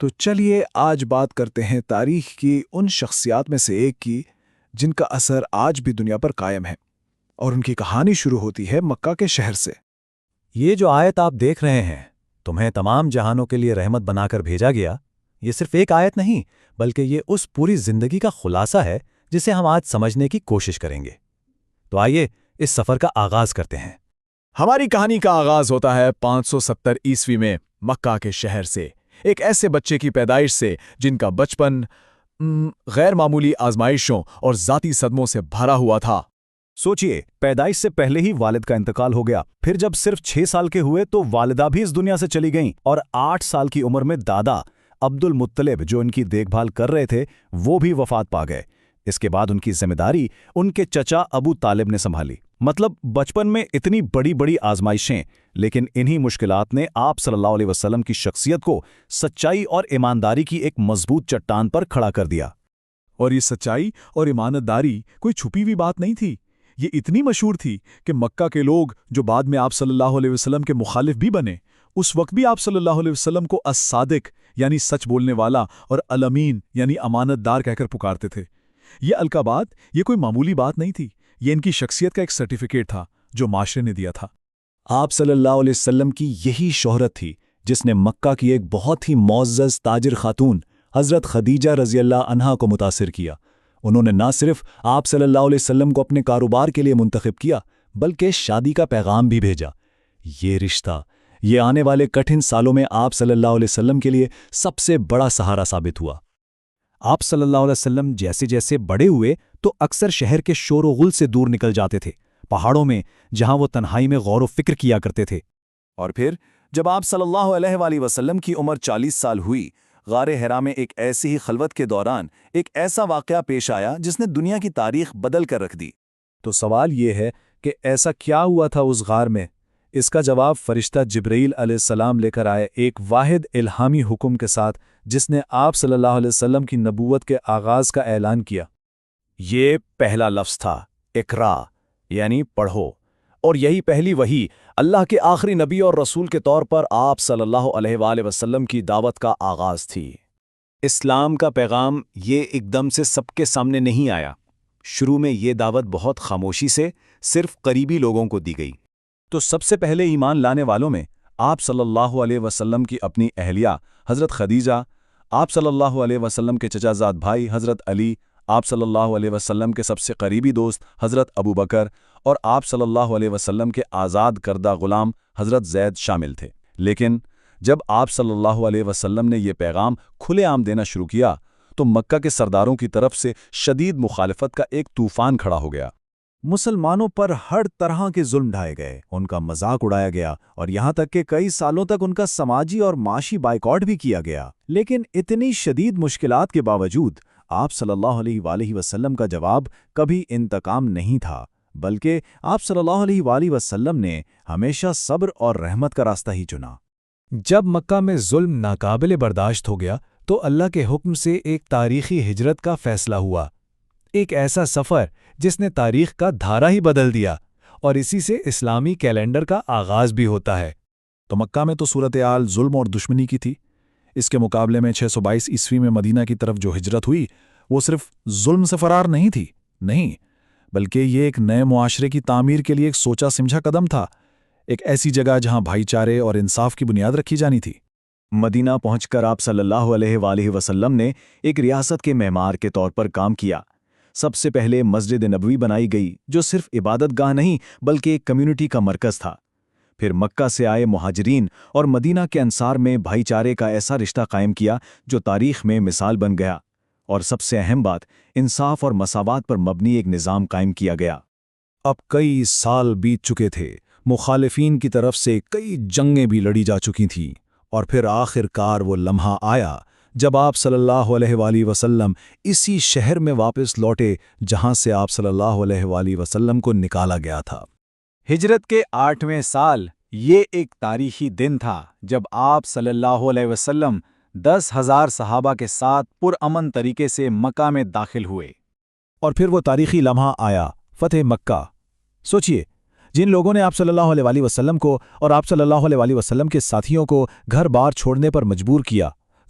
تو چلیے آج بات کرتے ہیں تاریخ کی ان شخصیات میں سے ایک کی جن کا اثر آج بھی دنیا پر قائم ہے، اور ان کی کہانی شروع ہوتی ہے مکہ کے شہر سے۔ یہ جو آیت آپ دیکھ رہے ہیں، تمہیں تمام جہانوں کے لیے رحمت بنا کر بھیجا گیا، یہ صرف ایک آیت نہیں بلکہ یہ اس پوری زندگی کا خلاصہ ہے جسے ہم آج سمجھنے کی کوشش کریں گے۔ تو آئیے اس سفر کا آغاز کرتے ہیں۔ ہماری کہانی کا آغاز ہوتا ہے 570 عیسوی میں مکہ کے شہر سے، ایک ایسے بچے کی پیدائش سے جن کا بچپن غیر معمولی آزمائشوں اور ذاتی صدموں سے بھرا ہوا تھا۔ سوچئے، پیدائش سے پہلے ہی والد کا انتقال ہو گیا، پھر جب صرف 6 سال کے ہوئے تو والدہ بھی اس دنیا سے چلی گئیں، اور 8 سال کی عمر میں دادا عبد المطلب جو ان کی دیکھ بھال کر رہے تھے وہ بھی وفات پا گئے۔ اس کے بعد ان کی ذمہ داری ان کے چچا ابو طالب نے سنبھالی۔ مطلب بچپن میں اتنی بڑی بڑی آزمائشیں، لیکن انہی مشکلات نے آپ صلی اللہ علیہ وسلم کی شخصیت کو سچائی اور ایمانداری کی ایک مضبوط چٹان پر کھڑا کر دیا۔ اور یہ سچائی اور ایمانداری کوئی چھپی ہوئی بات نہیں تھی، یہ اتنی مشہور تھی کہ مکہ کے لوگ جو بعد میں آپ صلی اللہ علیہ وسلم کے مخالف بھی بنے، اس وقت بھی آپ صلی اللہ علیہ وسلم کو الصادق یعنی سچ بولنے والا اور الامین یعنی امانت دار کہہ کر پکارتے تھے۔ یہ القابات یہ کوئی معمولی بات نہیں تھی، یہ ان کی شخصیت کا ایک سرٹیفکیٹ تھا جو معاشرے نے دیا تھا۔ آپ صلی اللہ علیہ وسلم کی یہی شہرت تھی جس نے مکہ کی ایک بہت ہی معزز تاجر خاتون حضرت خدیجہ رضی اللہ عنہا کو متاثر کیا۔ انہوں نے نہ صرف آپ صلی اللہ علیہ وسلم کو اپنے کاروبار کے لیے منتخب کیا بلکہ شادی کا پیغام بھی بھیجا۔ یہ رشتہ یہ آنے والے کٹھن سالوں میں آپ صلی اللہ علیہ وسلم کے لیے سب سے بڑا سہارا ثابت ہوا۔ آپ صلی اللہ علیہ وسلم جیسے جیسے بڑے ہوئے تو اکثر شہر کے شور و غل سے دور نکل جاتے تھے، پہاڑوں میں جہاں وہ تنہائی میں غور و فکر کیا کرتے تھے۔ اور پھر جب آپ صلی اللہ علیہ وآلہ وسلم کی عمر 40 سال ہوئی، غار حرا میں ایک ایسی ہی خلوت کے دوران ایک ایسا واقعہ پیش آیا جس نے دنیا کی تاریخ بدل کر رکھ دی۔ تو سوال یہ ہے کہ ایسا کیا ہوا تھا اس غار میں؟ اس کا جواب فرشتہ جبرائیل علیہ السلام لے کر آئے ایک واحد الہامی حکم کے ساتھ جس نے آپ صلی اللہ علیہ وسلم کی نبوت کے آغاز کا اعلان کیا۔ یہ پہلا لفظ تھا، اقرا، یعنی پڑھو، اور یہی پہلی وحی اللہ کے آخری نبی اور رسول کے طور پر آپ صلی اللہ علیہ وآلہ وسلم کی دعوت کا آغاز تھی۔ اسلام کا پیغام یہ ایک دم سے سب کے سامنے نہیں آیا۔ شروع میں یہ دعوت بہت خاموشی سے صرف قریبی لوگوں کو دی گئی۔ تو سب سے پہلے ایمان لانے والوں میں آپ صلی اللہ علیہ وسلم کی اپنی اہلیہ حضرت خدیجہ، آپ صلی اللہ علیہ وسلم کے چچا زاد بھائی حضرت علی، آپ صلی اللہ علیہ وسلم کے سب سے قریبی دوست حضرت ابو بکر اور آپ صلی اللہ علیہ وسلم کے آزاد کردہ غلام حضرت زید شامل تھے۔ لیکن جب آپ صلی اللہ علیہ وسلم نے یہ پیغام کھلے عام دینا شروع کیا تو مکہ کے سرداروں کی طرف سے شدید مخالفت کا ایک طوفان کھڑا ہو گیا۔ مسلمانوں پر ہر طرح کے ظلم ڈھائے گئے، ان کا مذاق اڑایا گیا اور یہاں تک کہ کئی سالوں تک ان کا سماجی اور معاشی بائیکاٹ بھی کیا گیا۔ لیکن اتنی شدید مشکلات کے باوجود آپ صلی اللہ علیہ وآلہ وسلم کا جواب کبھی انتقام نہیں تھا، بلکہ آپ صلی اللہ علیہ وآلہ وسلم نے ہمیشہ صبر اور رحمت کا راستہ ہی چنا۔ جب مکہ میں ظلم ناقابل برداشت ہو گیا تو اللہ کے حکم سے ایک تاریخی ہجرت کا فیصلہ ہوا، ایک ایسا سفر جس نے تاریخ کا دھارا ہی بدل دیا، اور اسی سے اسلامی کیلنڈر کا آغاز بھی ہوتا ہے۔ تو مکہ میں تو صورتحال ظلم اور دشمنی کی تھی، اس کے مقابلے میں 622 عیسوی میں مدینہ کی طرف جو ہجرت ہوئی وہ صرف ظلم سے فرار نہیں تھی، نہیں، بلکہ یہ ایک نئے معاشرے کی تعمیر کے لیے ایک سوچا سمجھا قدم تھا، ایک ایسی جگہ جہاں بھائی چارے اور انصاف کی بنیاد رکھی جانی تھی۔ مدینہ پہنچ کر آپ صلی اللہ علیہ وآلہ وسلم نے ایک ریاست کے معمار کے طور پر کام کیا۔ سب سے پہلے مسجد نبوی بنائی گئی جو صرف عبادت گاہ نہیں بلکہ ایک کمیونٹی کا مرکز تھا۔ پھر مکہ سے آئے مہاجرین اور مدینہ کے انصار میں بھائی چارے کا ایسا رشتہ قائم کیا جو تاریخ میں مثال بن گیا، اور سب سے اہم بات، انصاف اور مساوات پر مبنی ایک نظام قائم کیا گیا۔ اب کئی سال بیت چکے تھے، مخالفین کی طرف سے کئی جنگیں بھی لڑی جا چکی تھیں، اور پھر آخر کار وہ لمحہ آیا جب آپ صلی اللہ علیہ وآلہ وسلم اسی شہر میں واپس لوٹے جہاں سے آپ صلی اللہ علیہ وآلہ وسلم کو نکالا گیا تھا۔ ہجرت کے 8ویں سال یہ ایک تاریخی دن تھا جب آپ صلی اللہ علیہ وسلم 10,000 صحابہ کے ساتھ پرامن طریقے سے مکہ میں داخل ہوئے۔ اور پھر وہ تاریخی لمحہ آیا، فتح مکہ۔ سوچئے، جن لوگوں نے آپ صلی اللہ علیہ وسلم کو اور آپ صلی اللہ علیہ وسلم کے ساتھیوں کو گھر بار چھوڑنے پر مجبور کیا،